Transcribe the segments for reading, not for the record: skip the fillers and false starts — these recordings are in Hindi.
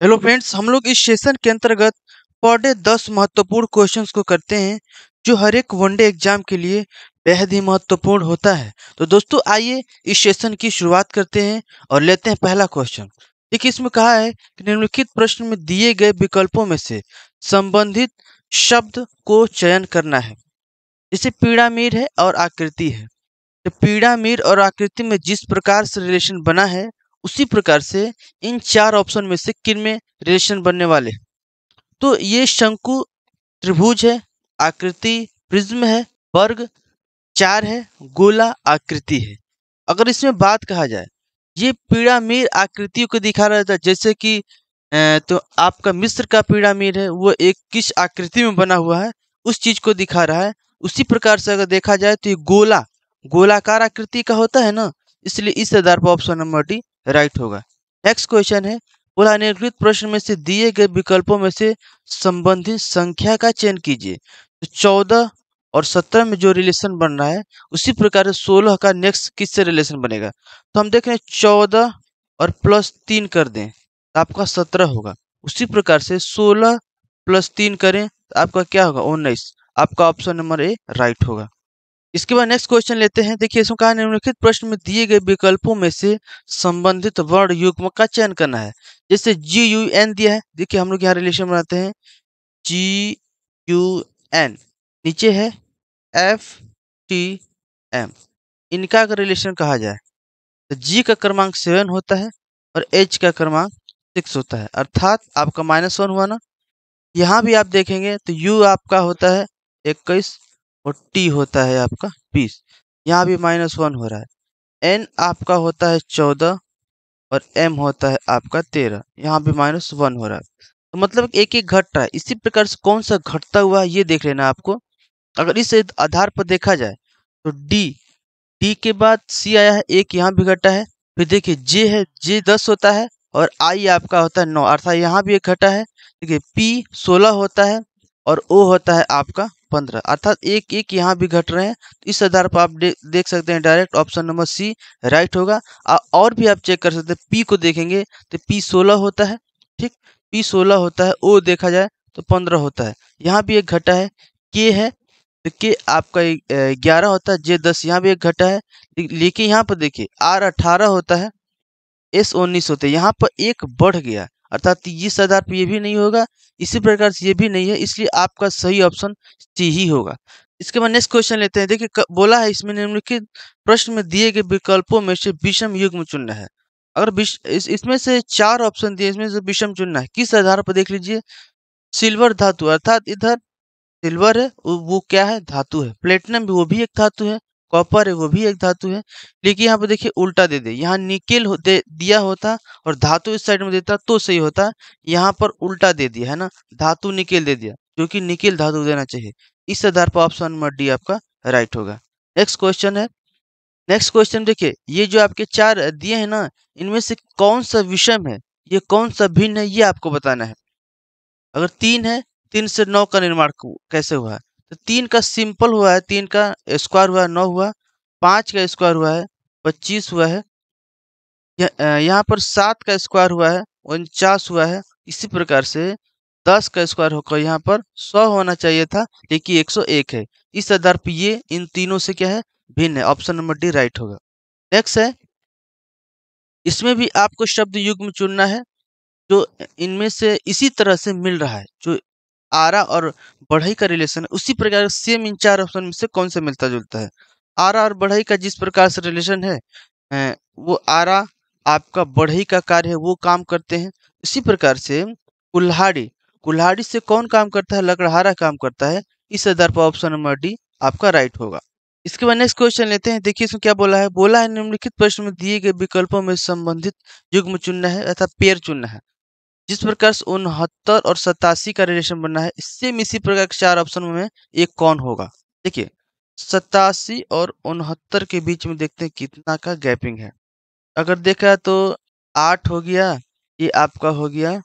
हेलो फ्रेंड्स, हम लोग इस सेशन के अंतर्गत पर डे 10 महत्वपूर्ण क्वेश्चंस को करते हैं जो हर एक वनडे एग्जाम के लिए बेहद ही महत्वपूर्ण होता है। तो दोस्तों आइए इस सेशन की शुरुआत करते हैं और लेते हैं पहला क्वेश्चन। देखिए इसमें कहा है कि निम्नलिखित प्रश्न में दिए गए विकल्पों में से संबंधित शब्द को चयन करना है। जैसे पिरामिड है और आकृति है, तो पिरामिड और आकृति में जिस प्रकार से रिलेशन बना है उसी प्रकार से इन चार ऑप्शन में से किन में रिलेशन बनने वाले हैं। तो ये शंकु, त्रिभुज है, आकृति प्रिज्म है, वर्ग चार है, गोला आकृति है। अगर इसमें बात कहा जाए, ये पिरामिड आकृतियों को दिखा रहा था, जैसे कि तो आपका मिस्र का पिरामिड है वो एक किस आकृति में बना हुआ है उस चीज को दिखा रहा है। उसी प्रकार से अगर देखा जाए तो ये गोलाकार आकृति का होता है ना, इसलिए इस आधार पर ऑप्शन नंबर डी राइट होगा। नेक्स्ट क्वेश्चन है, बोला निम्नलिखित प्रश्न में से दिए गए विकल्पों में से संबंधित संख्या का चयन कीजिए। तो 14 और 17 में जो रिलेशन बन रहा है उसी प्रकार से 16 का नेक्स्ट किससे रिलेशन बनेगा। तो हम देख रहे हैं 14 और प्लस 3 कर दें तो आपका 17 होगा। उसी प्रकार से 16 प्लस 3 करें तो आपका क्या होगा 19। आपका ऑप्शन नंबर ए राइट होगा। इसके बाद नेक्स्ट क्वेश्चन लेते हैं। देखिए इसमें कहा निम्नलिखित प्रश्न में दिए गए विकल्पों में से संबंधित वर्ण युग्म का चयन करना है। जैसे GUN दिया है, देखिए हम लोग यहाँ रिलेशन बनाते हैं GUN, नीचे है FTM। इनका अगर रिलेशन कहा जाए तो G का क्रमांक 7 होता है और H का क्रमांक 6 होता है, अर्थात आपका -1 हुआ ना। यहाँ भी आप देखेंगे तो U आपका होता है 21 और T होता है आपका 20, यहाँ भी -1 हो रहा है। N आपका होता है 14 और M होता है आपका 13, यहाँ भी -1 हो रहा है। तो मतलब एक एक घट रहा है। इसी प्रकार से कौन सा घटता हुआ है ये देख लेना आपको। अगर इस आधार पर देखा जाए तो डी के बाद C आया है, एक यहाँ भी घटा है। फिर देखिए J है, J 10 होता है और I आपका होता है 9, अर्थात यहाँ भी एक घटा है। देखिए P 16 होता है और O होता है आपका 15, अर्थात एक एक यहाँ भी घट रहे हैं। तो इस आधार पर आप देख सकते हैं direct option number C right होगा। और भी आप चेक कर सकते हैं, P को देखेंगे तो P 16 होता है, ठीक, P 16 होता है। O देखा जाए तो 15 होता है, यहाँ भी एक घटा है। K है तो के आपका 11 होता है, J 10, यहाँ भी एक घटा है। लेकिन यहाँ पर देखिए R 18 होता है, S 19 होता है, यहाँ पर एक बढ़ गया, अर्थात इस आधार पर ये भी नहीं होगा, इसी प्रकार से ये भी नहीं है, इसलिए आपका सही ऑप्शन सी ही होगा। इसके बाद नेक्स्ट क्वेश्चन लेते हैं। देखिए बोला है इसमें निम्नलिखित प्रश्न में दिए गए विकल्पों में से विषम युग्म चुनना है। अगर इसमें से 4 ऑप्शन दिए, इसमें से विषम चुनना है, किस आधार पर देख लीजिए। सिल्वर धातु, अर्थात इधर सिल्वर है वो क्या है, धातु है। प्लेटिनम भी वो भी एक धातु है। कॉपर है वो भी एक धातु है। लेकिन यहाँ पे देखिए उल्टा दे दे, यहाँ निकेल दिया होता और धातु इस साइड में देता तो सही होता। यहाँ पर उल्टा दे दिया है ना, धातु निकेल दे दिया, क्योंकि निकेल धातु देना चाहिए। इस आधार पर ऑप्शन नंबर डी आपका राइट होगा। नेक्स्ट क्वेश्चन है। नेक्स्ट क्वेश्चन देखिए, ये जो आपके 4 दिए हैं ना, इनमें से कौन सा विषम है, ये कौन सा भिन्न है, ये आपको बताना है। अगर 3 है, 3 से 9 का निर्माण कैसे हुआ है। तो 3 का सिंपल हुआ है, 3 का स्क्वायर हुआ है 9 हुआ, 5 का स्क्वायर हुआ है 25 हुआ है, यहाँ पर 7 का स्क्वायर हुआ है 49 हुआ है। इसी प्रकार से 10 का स्क्वायर होकर यहाँ पर 100 होना चाहिए था, लेकिन 101 है। इस आधार पर ये इन तीनों से क्या है, भिन्न है। ऑप्शन नंबर डी राइट होगा। नेक्स्ट है, इसमें भी आपको शब्द युग्म चुनना है जो इनमें से इसी तरह से मिल रहा है। जो आरा और बढ़ई का रिलेशन है उसी प्रकार सेम इन 4 ऑप्शन में से कौन सा मिलता जुलता है। आरा और बढ़ई का जिस प्रकार से रिलेशन है, वो आरा आपका बढ़ई का कार्य है, वो काम करते हैं। इसी प्रकार से कुल्हाड़ी, कुल्हाड़ी से कौन काम करता है, लकड़हारा काम करता है। इस आधार पर ऑप्शन नंबर डी आपका राइट होगा। इसके बाद नेक्स्ट क्वेश्चन लेते हैं। देखिए इसमें क्या बोला है। बोला है निम्नलिखित प्रश्न में दिए गए विकल्पों में संबंधित युग्म चुनना है अर्थात पेयर चुनना है। जिस प्रकार से 69 और 87 का रिलेशन बनना है, सेम इसी प्रकार के 4 ऑप्शन में एक कौन होगा। देखिए 87 और 69 के बीच में देखते हैं कितना का गैपिंग है। अगर देखा तो 8 हो गया, ये आपका हो गया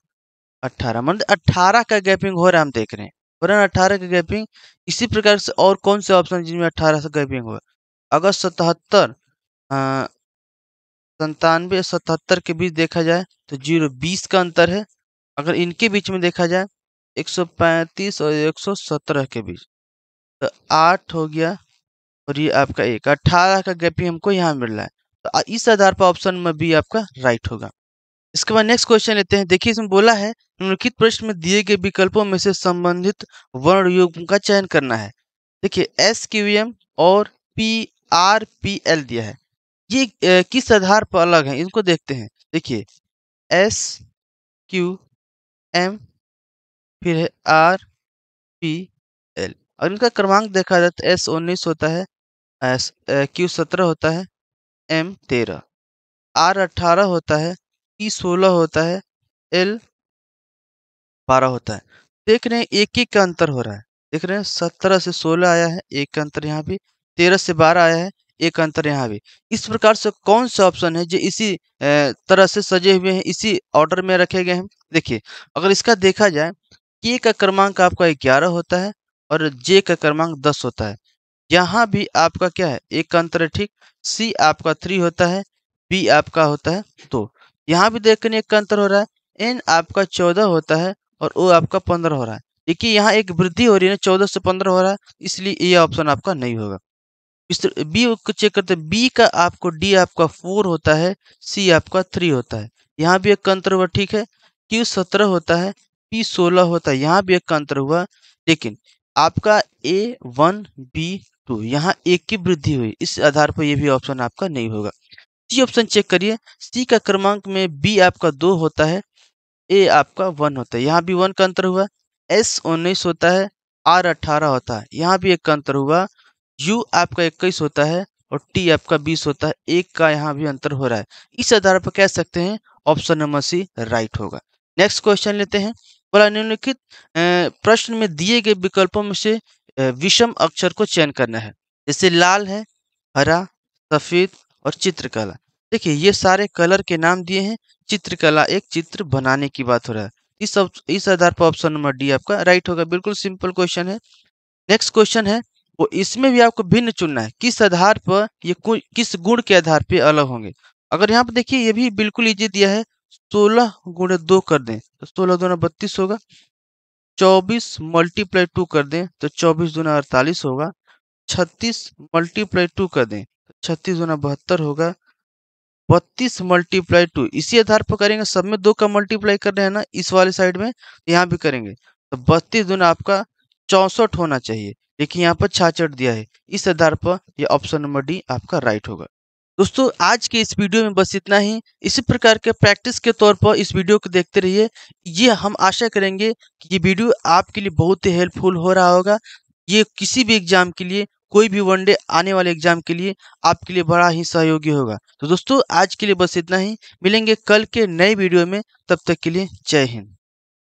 18, मतलब 18 का गैपिंग हो रहा है, हम देख रहे हैं हो रहा है 18 का गैपिंग। इसी प्रकार से और कौन से ऑप्शन जिनमें 18 से गैपिंग हुआ। अगर 77 97 77 के बीच देखा जाए तो 0 20 का अंतर है। अगर इनके बीच में देखा जाए 135 और 117 के बीच, तो 8 हो गया और ये आपका 1, 18 का गैप ही हमको यहाँ मिल रहा है। तो इस आधार पर ऑप्शन में बी आपका राइट होगा। इसके बाद नेक्स्ट क्वेश्चन लेते हैं। देखिए इसमें बोला है निम्नलिखित प्रश्न में दिए गए विकल्पों में से संबंधित वर्ण युग्म का चयन करना है। देखिए SQM और PRPL दिया है, ये किस आधार पर अलग है इनको देखते हैं। देखिए SQM फिर है RPL और इनका क्रमांक देखा जाए तो S19 होता है, Q17 होता है, M13, R18 होता है, P16 होता है, L12 होता है। देख रहे हैं एक एक का अंतर हो रहा है। देख रहे हैं 17 से 16 आया है, एक का अंतर यहाँ भी, 13 से 12 आया है, एक अंतर यहाँ भी। इस प्रकार से कौन सा ऑप्शन है जो इसी तरह से सजे हुए हैं, इसी ऑर्डर में रखे गए हैं। देखिए अगर इसका देखा जाए, के का क्रमांक आपका 11 होता है और जे का क्रमांक 10 होता है। यहाँ भी आपका क्या है, एक का अंतर है, ठीक। सी आपका 3 होता है, बी आपका होता है 2। यहाँ भी देखकर एक का अंतर हो रहा है, एन आपका 14 होता है और ओ आपका 15 हो रहा है। देखिए यहाँ एक वृद्धि हो रही है, 14 से 15 हो रहा है, इसलिए ये ऑप्शन आपका नहीं होगा। इस बी को चेक करते हैं, बी का आपको डी आपका 4 होता है, सी आपका 3 होता है। यहाँ भी एक का अंतर हुआ, ठीक है। क्यू 17 होता है, पी 16 होता है, यहाँ भी एक का अंतर हुआ, लेकिन आपका A1B2 यहाँ एक की वृद्धि हुई, इस आधार पर ये भी ऑप्शन आपका नहीं होगा। सी ऑप्शन चेक करिए, सी का क्रमांक में बी आपका 2 होता है, ए आपका 1 होता है, यहाँ भी 1 का अंतर हुआ। S19 होता है, R18 होता है, यहाँ भी एक का अंतर हुआ। यू आपका 21 होता है और टी आपका 20 होता है, एक का यहाँ भी अंतर हो रहा है। इस आधार पर कह सकते हैं ऑप्शन नंबर सी राइट होगा। नेक्स्ट क्वेश्चन लेते हैं। बोला निम्नलिखित प्रश्न में दिए गए विकल्पों में से विषम अक्षर को चयन करना है। जैसे लाल है, हरा, सफेद और चित्रकला। देखिए ये सारे कलर के नाम दिए हैं, चित्रकला एक चित्र बनाने की बात हो रहा है। इस आधार पर ऑप्शन नंबर डी आपका राइट होगा। बिल्कुल सिंपल क्वेश्चन है। नेक्स्ट क्वेश्चन है, वो इसमें भी आपको भिन्न चुनना है, किस आधार पर ये किस गुण के आधार पे अलग होंगे। अगर यहाँ पर देखिए ये भी बिल्कुल इजी दिया है, 16 गुणे 2 कर दें तो 16 दूना 32 होगा, 24 मल्टीप्लाई 2 कर दें तो 24 दूना 48 होगा, 36 मल्टीप्लाई 2 कर दें तो 36 दूना 72 होगा, 32 मल्टीप्लाई 2 इसी आधार पर करेंगे, सब में 2 का मल्टीप्लाई कर रहे हैं ना इस वाले साइड में, यहाँ भी करेंगे तो 32 दूना आपका 64 होना चाहिए, लेकिन यहाँ पर 66 दिया है। इस आधार पर यह ऑप्शन नंबर डी आपका राइट होगा। दोस्तों आज के इस वीडियो में बस इतना ही। इसी प्रकार के प्रैक्टिस के तौर पर इस वीडियो को देखते रहिए। ये हम आशा करेंगे कि ये वीडियो आपके लिए बहुत ही हेल्पफुल हो रहा होगा। ये किसी भी एग्जाम के लिए, कोई भी वनडे आने वाले एग्जाम के लिए आपके लिए बड़ा ही सहयोगी होगा। तो दोस्तों आज के लिए बस इतना ही, मिलेंगे कल के नए वीडियो में, तब तक के लिए जय हिंद।